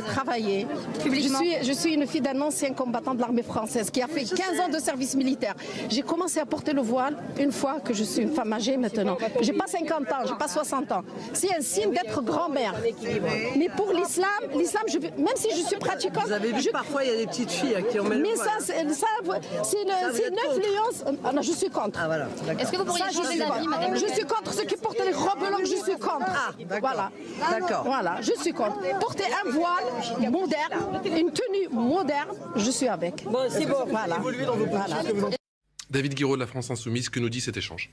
travaillé. Je suis une fille d'un ancien combattant de l'armée française qui a fait 15 ans de service militaire. J'ai commencé à porter le voile une fois que je suis une femme âgée maintenant. J'ai pas 50 ans, j'ai pas 60 ans. C'est un signe d'être grand-mère. Mais pour l'islam, même si je suis pratiquante... Vous avez vu parfois il y a des petites filles qui emmènent le voile. Mais c'est 9 lions... Ah non, je suis contre. Ah, voilà. Est-ce que vous pourriez changer d'avis, madame? Je suis contre ceux qui portent les robes longues, je suis contre. Ah, d'accord. D'accord. Voilà, je suis contre. Porter un voile moderne, une tenue moderne, je suis avec. Bon, c'est bon. Voilà. David Guiraud de la France Insoumise, que nous dit cet échange?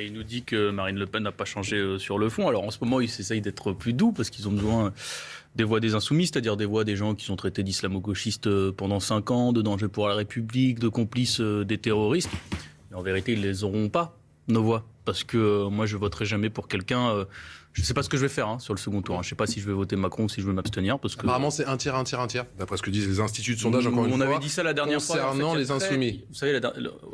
Il nous dit que Marine Le Pen n'a pas changé sur le fond. Alors en ce moment, ils essayent d'être plus doux parce qu'ils ont besoin des voix des insoumis, c'est-à-dire des voix des gens qui sont traités d'islamo-gauchistes pendant 5 ans, de danger pour la République, de complices des terroristes. Et en vérité, ils ne les auront pas, nos voix. Parce que moi, je ne voterai jamais pour quelqu'un... je ne sais pas ce que je vais faire sur le second tour. Je ne sais pas si je vais voter Macron ou si je vais m'abstenir. Parce que... Apparemment, c'est un tiers, d'après ce que disent les instituts de sondage, encore une fois. On avait dit ça la dernière fois. Concernant les insoumis. Vous savez,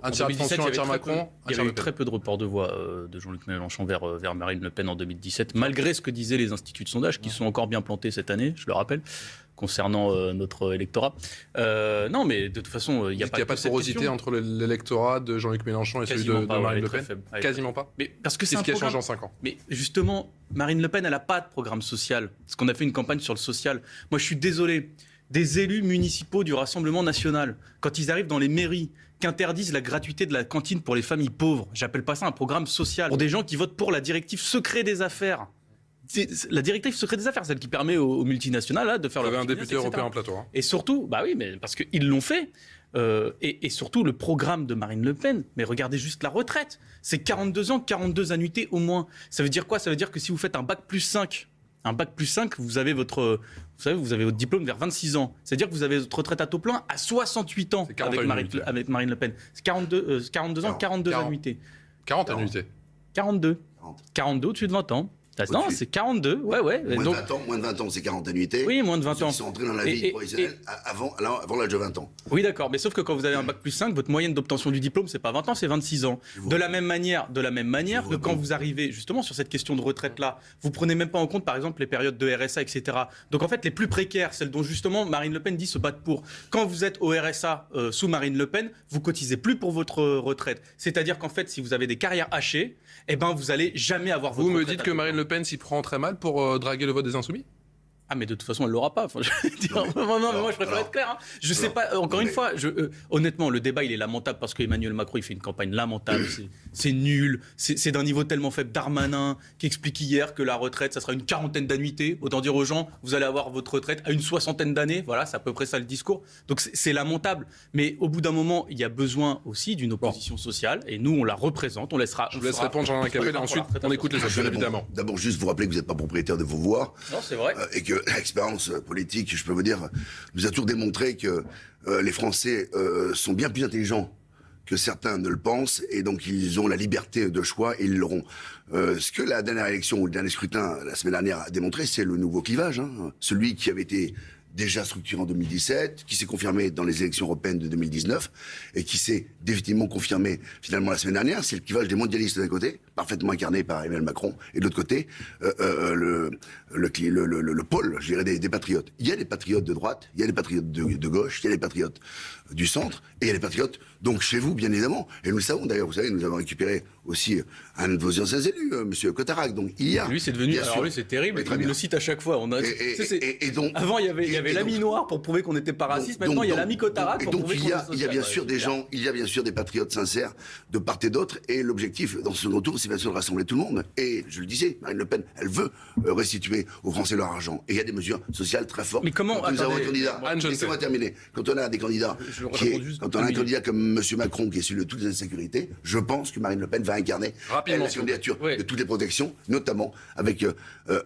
un tiers abstention, un tiers Macron. Il y avait eu très peu de reports de voix de Jean-Luc Mélenchon vers Marine Le Pen en 2017, malgré ce que disaient les instituts de sondage, qui sont encore bien plantés cette année, je le rappelle, concernant notre électorat. Non, mais de toute façon, il n'y a pas de porosité entre l'électorat de Jean-Luc Mélenchon et celui de Marine Le Pen. Quasiment pas. Mais parce que c'est ce qui a changé en 5 ans. Mais justement, Marine Le Pen, elle n'a pas de programme social. Parce qu'on a fait une campagne sur le social. Moi, je suis désolé. Des élus municipaux du Rassemblement national, quand ils arrivent dans les mairies, qu'interdisent la gratuité de la cantine pour les familles pauvres, j'appelle pas ça un programme social. Pour des gens qui votent pour la directive secret des affaires. La directive secret des affaires, celle qui permet aux multinationales là, de faire un député européen en plateau. Et surtout, bah oui, mais parce qu'ils l'ont fait. Et surtout, le programme de Marine Le Pen, mais regardez juste la retraite. C'est 42 ans, 42 annuités au moins. Ça veut dire quoi? Ça veut dire que si vous faites un bac plus 5, vous avez votre diplôme vers 26 ans. C'est-à-dire que vous avez votre retraite à taux plein à 68 ans avec Marine Le Pen. C'est 42 ans, 42 annuités. 40 annuités. 42 au-dessus de 20 ans. Non, c'est 42, ouais. Moins de 20 ans, c'est 40 annuités. Oui, moins de 20 ans. Ils sont entrés dans la vie professionnelle avant l'âge de 20 ans. Oui, d'accord, mais sauf que quand vous avez un bac plus 5, votre moyenne d'obtention du diplôme, c'est pas 20 ans, c'est 26 ans. De la même manière que quand vous arrivez justement sur cette question de retraite-là, vous prenez même pas en compte, par exemple, les périodes de RSA, etc. Donc en fait, les plus précaires, celles dont justement Marine Le Pen dit se battre pour. Quand vous êtes au RSA sous Marine Le Pen, vous cotisez plus pour votre retraite. C'est-à-dire qu'en fait, si vous avez des carrières hachées, vous allez jamais avoir votre retraite. Vous me dites que Marine Le Pen s'y prend très mal pour draguer le vote des insoumis? Ah, mais de toute façon, elle l'aura pas. Enfin, non, mais moi, je préfère être clair. Je sais pas, encore une fois, honnêtement, le débat, il est lamentable parce qu'Emmanuel Macron, il fait une campagne lamentable. C'est nul. C'est d'un niveau tellement faible. Darmanin, qui explique hier que la retraite, ça sera une 40aine d'annuités. Autant dire aux gens, vous allez avoir votre retraite à une 60aine d'années. Voilà, c'est à peu près ça le discours. Donc, c'est lamentable. Mais au bout d'un moment, il y a besoin aussi d'une opposition sociale. Et nous, on la représente. Je vous laisse répondre, Jean-Luc Capel. Ensuite, on écoute les autres, bien évidemment. D'abord, juste vous rappeler que vous n'êtes pas propriétaire de vos voix. Non, c'est vrai. Et que l'expérience politique, je peux vous dire, nous a toujours démontré que les Français sont bien plus intelligents que certains ne le pensent, et donc ils ont la liberté de choix, et ils l'auront. Ce que la dernière élection, ou le dernier scrutin, la semaine dernière, a démontré, c'est le nouveau clivage. Celui qui avait été déjà structuré en 2017, qui s'est confirmé dans les élections européennes de 2019, et qui s'est définitivement confirmé finalement la semaine dernière, c'est le clivage des mondialistes d'un côté, parfaitement incarné par Emmanuel Macron, et de l'autre côté, le pôle, je dirais, des patriotes. Il y a des patriotes de droite, il y a des patriotes de gauche, il y a des patriotes du centre, et il y a des patriotes, donc chez vous, bien évidemment. Et nous le savons d'ailleurs, vous savez, nous avons récupéré aussi un de vos anciens élus, M. Cotarac. Donc il y a... Lui, c'est devenu... Alors lui, c'est terrible, il le cite à chaque fois. Et donc, avant, il y avait l'ami noir pour prouver qu'on n'était pas raciste, maintenant il y a l'ami Cotarac pour prouver qu'on est social. Il y a bien sûr des gens, il y a bien sûr des patriotes sincères de part et d'autre, et l'objectif dans ce second tour, c'est bien sûr de rassembler tout le monde. Et je le disais, Marine Le Pen, elle veut restituer aux Français leur argent. Et il y a des mesures sociales très fortes. Mais comment... Quand nous avons un candidat... Laissez-moi terminer. Quand on a des candidats... Quand on a un candidat comme M. Macron, qui est celui de toutes les insécurités, je pense que Marine Le Pen va incarner la candidature de toutes les protections, notamment avec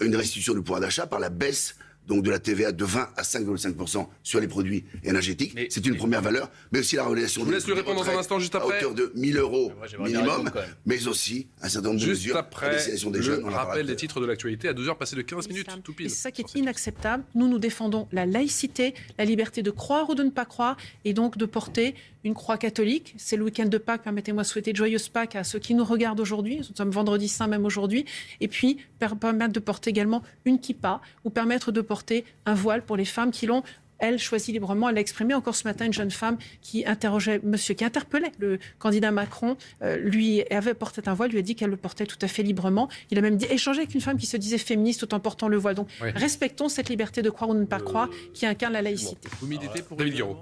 une restitution du pouvoir d'achat par la baisse donc de la TVA de 20 à 5,5% sur les produits énergétiques. C'est une première valeur, mais aussi la révélation je vous laisse lui répondre dans un instant, juste après. À hauteur de 1 000 euros minimum, mais aussi un certain nombre de mesures à destination des jeunes. On rappelle les titres de l'actualité à 12h passées de 15 minutes, tout pile. Et c'est ça qui est inacceptable. Nous défendons la laïcité, la liberté de croire ou de ne pas croire, et donc de porter une croix catholique. C'est le week-end de Pâques, permettez-moi de souhaiter de joyeuses Pâques à ceux qui nous regardent aujourd'hui. Nous sommes vendredi saint même aujourd'hui. Et puis, permettre de porter également une kippa, ou permettre de porter porter un voile pour les femmes qui l'ont elle choisit librement. Elle l'a exprimé encore ce matin, une jeune femme qui interpellait le candidat Macron, lui avait porté un voile, lui a dit qu'elle le portait tout à fait librement. Il a même échangé avec une femme qui se disait féministe tout en portant le voile. Donc respectons cette liberté de croire ou de ne pas croire qui incarne la laïcité. Vous militez pour David Guiraud.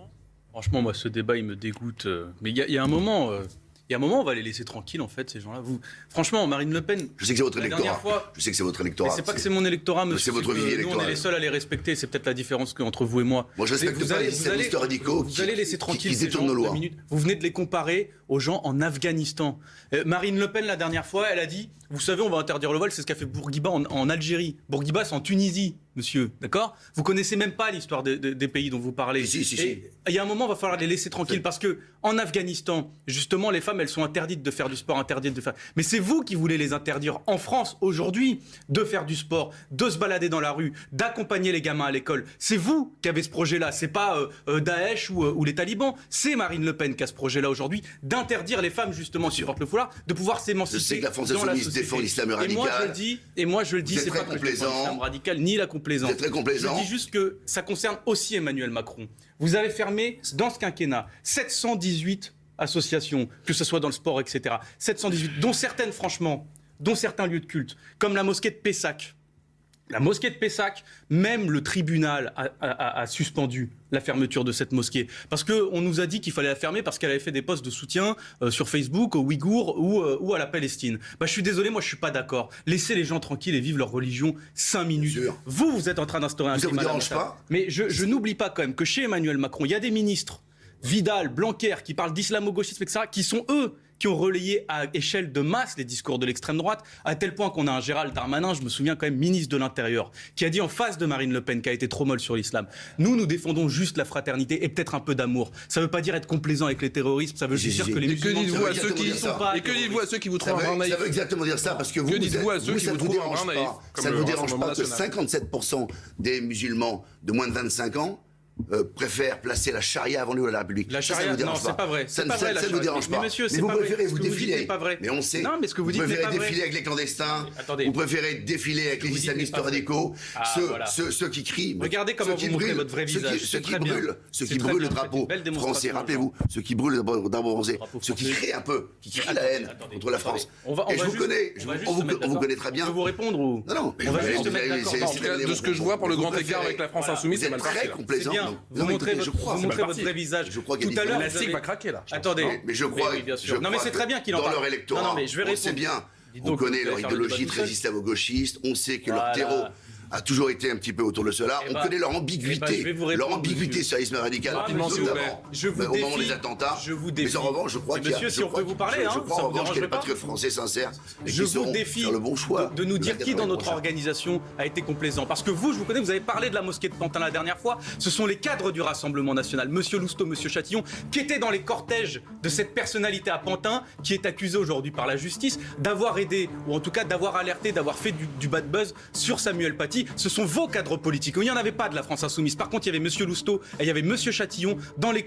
Franchement, moi, ce débat, il me dégoûte. Mais il y a un moment... Il y a un moment, on va les laisser tranquilles, en fait, ces gens-là. Franchement, Marine Le Pen... Je sais que c'est votre électorat. Je sais que c'est votre électorat. Mais c'est pas que c'est mon électorat, monsieur. C'est votre vivier électoral. Nous, on est les seuls à les respecter. C'est peut-être la différence entre vous et moi. Moi, je respecte pas les islamistes radicaux vous allez laisser tranquilles qui ces détournent gens nos lois. 2 minutes. Vous venez de les comparer aux gens en Afghanistan. Marine Le Pen, la dernière fois, elle a dit, vous savez, on va interdire le voile, c'est ce qu'a fait Bourguiba en Algérie. Bourguiba, c'est en Tunisie, monsieur, d'accord ? Vous connaissez même pas l'histoire des pays dont vous parlez. Si. Il y a un moment, il va falloir les laisser tranquilles parce que en Afghanistan, justement, les femmes, elles sont interdites de faire du sport, interdites de faire. Mais c'est vous qui voulez les interdire en France aujourd'hui de faire du sport, de se balader dans la rue, d'accompagner les gamins à l'école. C'est vous qui avez ce projet-là. C'est pas Daesh ou les talibans. C'est Marine Le Pen qui a ce projet-là aujourd'hui d'interdire les femmes justement qui portent le foulard de pouvoir s'émanciper. Je sais que la France insoumise défend l'islam radical. Et moi je le dis, c'est pas que je défends l'islam radical ni la complaisance. Vous êtes très complaisant. Je dis juste que ça concerne aussi Emmanuel Macron. Vous avez fermé dans ce quinquennat 718 associations, que ce soit dans le sport, etc. 718, dont certaines, franchement, dont certains lieux de culte, comme la mosquée de Pessac. La mosquée de Pessac, même le tribunal a suspendu la fermeture de cette mosquée. Parce qu'on nous a dit qu'il fallait la fermer parce qu'elle avait fait des posts de soutien sur Facebook aux Ouïghours ou à la Palestine. Je suis désolé, moi je ne suis pas d'accord. Laissez les gens tranquilles et vivre leur religion 5 minutes. Vous êtes en train d'instaurer un climat. Ça vous dérange pas ? Mais je n'oublie pas quand même que chez Emmanuel Macron, il y a des ministres, Vidal, Blanquer, qui parlent d'islamo-gauchisme, etc., qui sont eux qui ont relayé à échelle de masse les discours de l'extrême droite, à tel point qu'on a un Gérald Darmanin, je me souviens quand même, ministre de l'Intérieur, qui a dit en face de Marine Le Pen, qui a été trop molle sur l'islam, nous défendons juste la fraternité et peut-être un peu d'amour. Ça ne veut pas dire être complaisant avec les terroristes, ça veut juste dire que les musulmans... Que dites-vous à ceux qui ne sont pas... Et que dites-vous à ceux qui vous trouvent un naïf ? Ça veut exactement dire ça, parce que vous, ça ne vous dérange pas. Ça ne vous dérange pas que 57% des musulmans de moins de 25 ans préfère placer la charia avant lui à la République. La charia, non, c'est pas vrai. Ça ne vous dérange pas. Mais monsieur, mais vous préférez vous défiler. Mais on sait. Non, mais ce que vous dites n'est pas vrai. Vous préférez défiler avec les clandestins. Vous préférez défiler avec les islamistes radicaux. Ceux qui crient. Regardez comment vous montrez votre vrai visage. Ceux qui brûlent le drapeau français. Rappelez-vous, ceux qui brûlent le drapeau français. Ceux qui crient un peu, qui crient la haine contre la France. Et je vous connais. On vous connaît très bien. Je peux vous répondre ou... Non. De ce que je vois pour le grand écart avec la France insoumise, c'est mal parti. Très complaisant. Vous montrez votre vrai visage. Je crois qu'il tout à l'heure, l'élastique va craquer là. Attendez. Mais je crois. bien sûr. Non, mais c'est très bien qu'il en parle. Dans leur électorat, on sait bien. On connaît leur idéologie très islamo-gauchiste. On sait que leur terreau a toujours été un petit peu autour de cela. On connaît leur ambiguïté. Leur ambiguïté sur l'islam radical. Rapidement, s'il vous plaît. Au moment des attentats. Mais en revanche, je crois qu'il y a. Monsieur, si on peut vous parler, je crois en revanche qu'il y a des patriotes français sincères et qui sauront faire le bon choix. De nous dire qui dans notre organisation a été complaisant. Parce que vous, je vous connais, vous avez parlé de la mosquée de Pantin la dernière fois. Ce sont les cadres du Rassemblement national, monsieur Lousteau, monsieur Chatillon, qui étaient dans les cortèges de cette personnalité à Pantin, qui est accusée aujourd'hui par la justice d'avoir aidé, ou en tout cas d'avoir alerté, d'avoir fait du bad buzz sur Samuel Paty. Ce sont vos cadres politiques. Il n'y en avait pas de la France insoumise. Par contre, il y avait monsieur Lousteau et il y avait monsieur Chatillon dans les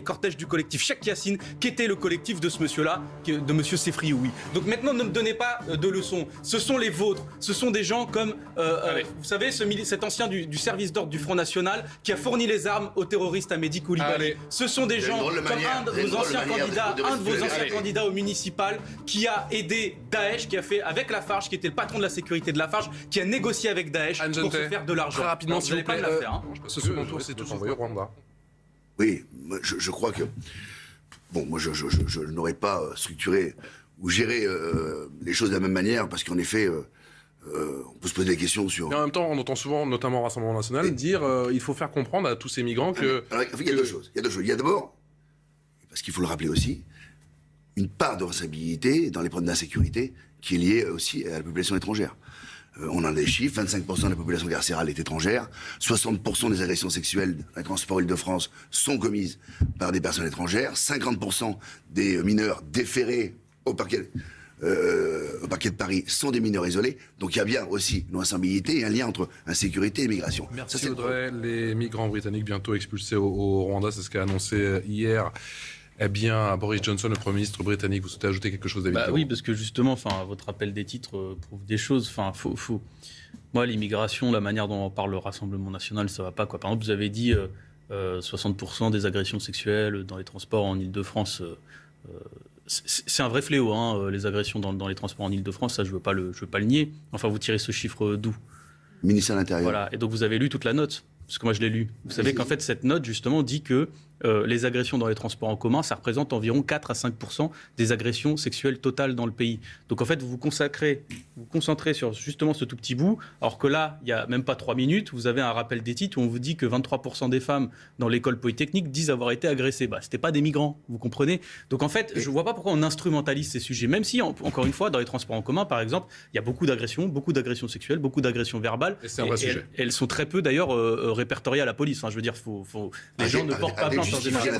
cortèges du collectif Cheikh Yassine, qui était le collectif de ce monsieur-là, de monsieur Sefrioui. Donc maintenant, ne me donnez pas de leçons. Ce sont les vôtres. Ce sont des gens comme, vous savez, cet ancien du service d'ordre du Front National qui a fourni les armes aux terroristes à Mehdi Koulibaly. Ce sont des gens comme un de vos anciens candidats au municipal qui a aidé Daesh, qui a fait avec Lafarge, qui était le patron de la sécurité de Lafarge, qui a négocié avec Daesh pour se faire de l'argent. Très rapidement, s'il vous plaît. Ce second tour, c'est tout envoyé au Rwanda. Oui, je crois que... Bon, moi, je n'aurais pas structuré ou géré les choses de la même manière, parce qu'en effet, on peut se poser des questions sur... Mais en même temps, on entend souvent, notamment au Rassemblement national, dire il faut faire comprendre à tous ces migrants que... Alors, il y a deux choses. Il y a d'abord, parce qu'il faut le rappeler aussi, une part de responsabilité dans les problèmes d'insécurité qui est liée aussi à la population étrangère. On a des chiffres, 25% de la population carcérale est étrangère, 60% des agressions sexuelles dans les transports Île-de-France sont commises par des personnes étrangères, 50% des mineurs déférés au parquet de Paris sont des mineurs isolés. Donc il y a bien aussi une responsabilité et un lien entre insécurité et migration. Merci Audrey. Les migrants britanniques bientôt expulsés au Rwanda, c'est ce qu'a annoncé hier Eh bien, Boris Johnson, le Premier ministre britannique, vous souhaitez ajouter quelque chose, David? Oui, parce que justement, votre appel des titres prouve des choses. Moi, l'immigration, la manière dont on parle le Rassemblement national, ça va pas, quoi. Par exemple, vous avez dit 60% des agressions sexuelles dans les transports en Ile-de-France. C'est un vrai fléau, hein, les agressions dans les transports en Ile-de-France, ça je veux pas le nier. Enfin, vous tirez ce chiffre d'où? Ministère de l'Intérieur. Voilà, et donc vous avez lu toute la note, parce que moi je l'ai lu. Vous savez qu'en fait cette note justement dit que les agressions dans les transports en commun, ça représente environ 4 à 5% des agressions sexuelles totales dans le pays. Donc en fait vous vous concentrez sur justement ce tout petit bout, alors que là, il n'y a même pas 3 minutes, vous avez un rappel des titres où on vous dit que 23% des femmes dans l'école polytechnique disent avoir été agressées. Ce n'était pas des migrants, vous comprenez? Donc en fait, je ne vois pas pourquoi on instrumentalise ces sujets, même si, encore une fois, dans les transports en commun, par exemple, il y a beaucoup d'agressions sexuelles, beaucoup d'agressions verbales. Et c'est un vrai sujet. Elles sont très peu d'ailleurs répertoriées à la police. Enfin, je veux dire, les gens ne portent pas plainte. Justifier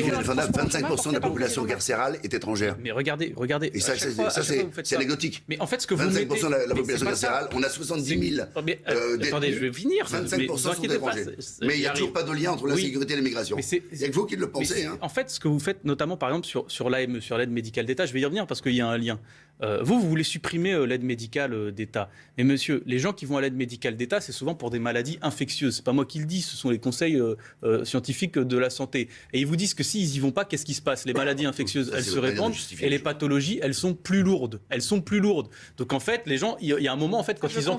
l'indéfendable. 25% de la population carcérale est étrangère. Mais regardez. Et ça, c'est anecdotique. Mais en fait, ce que vous 25% de la population carcérale, on a 70 000 attendez, je vais finir. 25% sont étrangers. Mais il n'y a toujours pas de lien entre l'insécurité et l'immigration. Il y a que vous qui le pensez. En fait, ce que vous faites, notamment par exemple sur l'AME, sur l'aide médicale d'État, je vais y revenir parce qu'il y a un lien. Vous voulez supprimer l'aide médicale d'État. Mais monsieur, les gens qui vont à l'aide médicale d'État, c'est souvent pour des maladies infectieuses. C'est pas moi qui le dis, ce sont les conseils scientifiques de la santé. Et ils vous disent que s'ils y vont pas, qu'est-ce qui se passe? Les maladies infectieuses, elles se répandent et les pathologies, elles sont plus lourdes. Donc en fait, les gens, il y a un moment, en fait, quand ils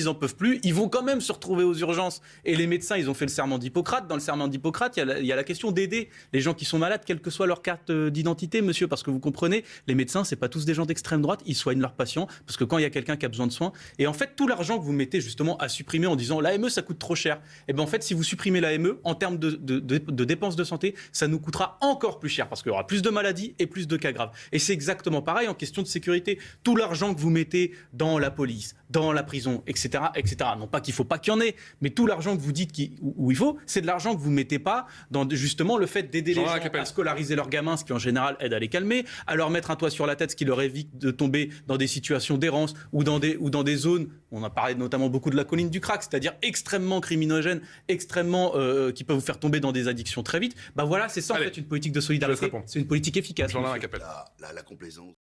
en peuvent plus, ils vont quand même se retrouver aux urgences. Et les médecins, ils ont fait le serment d'Hippocrate. Dans le serment d'Hippocrate, il y a la question d'aider les gens qui sont malades, quelle que soit leur carte d'identité, monsieur, parce que vous comprenez, les médecins, c'est pas tous des gens d'extrême droite, ils soignent leurs patients, parce que quand il y a quelqu'un qui a besoin de soins, et en fait, tout l'argent que vous mettez justement à supprimer en disant l'AME, ça coûte trop cher, et bien en fait, si vous supprimez l'AME, en termes de dépenses de santé, ça nous coûtera encore plus cher, parce qu'il y aura plus de maladies et plus de cas graves. Et c'est exactement pareil en question de sécurité. Tout l'argent que vous mettez dans la police, dans la prison, etc., non pas qu'il ne faut pas qu'il y en ait, mais tout l'argent que vous dites où il faut, c'est de l'argent que vous ne mettez pas dans justement le fait d'aider les gens à scolariser leurs gamins, ce qui en général aide à les calmer, à leur mettre un toit sur la tête, ce qui leur évite de tomber dans des situations d'errance ou dans des zones, on a parlé notamment beaucoup de la colline du crack, c'est-à-dire extrêmement criminogènes, extrêmement qui peuvent vous faire tomber dans des addictions très vite. Voilà, c'est ça en fait une politique de solidarité, c'est une politique efficace. La complaisance.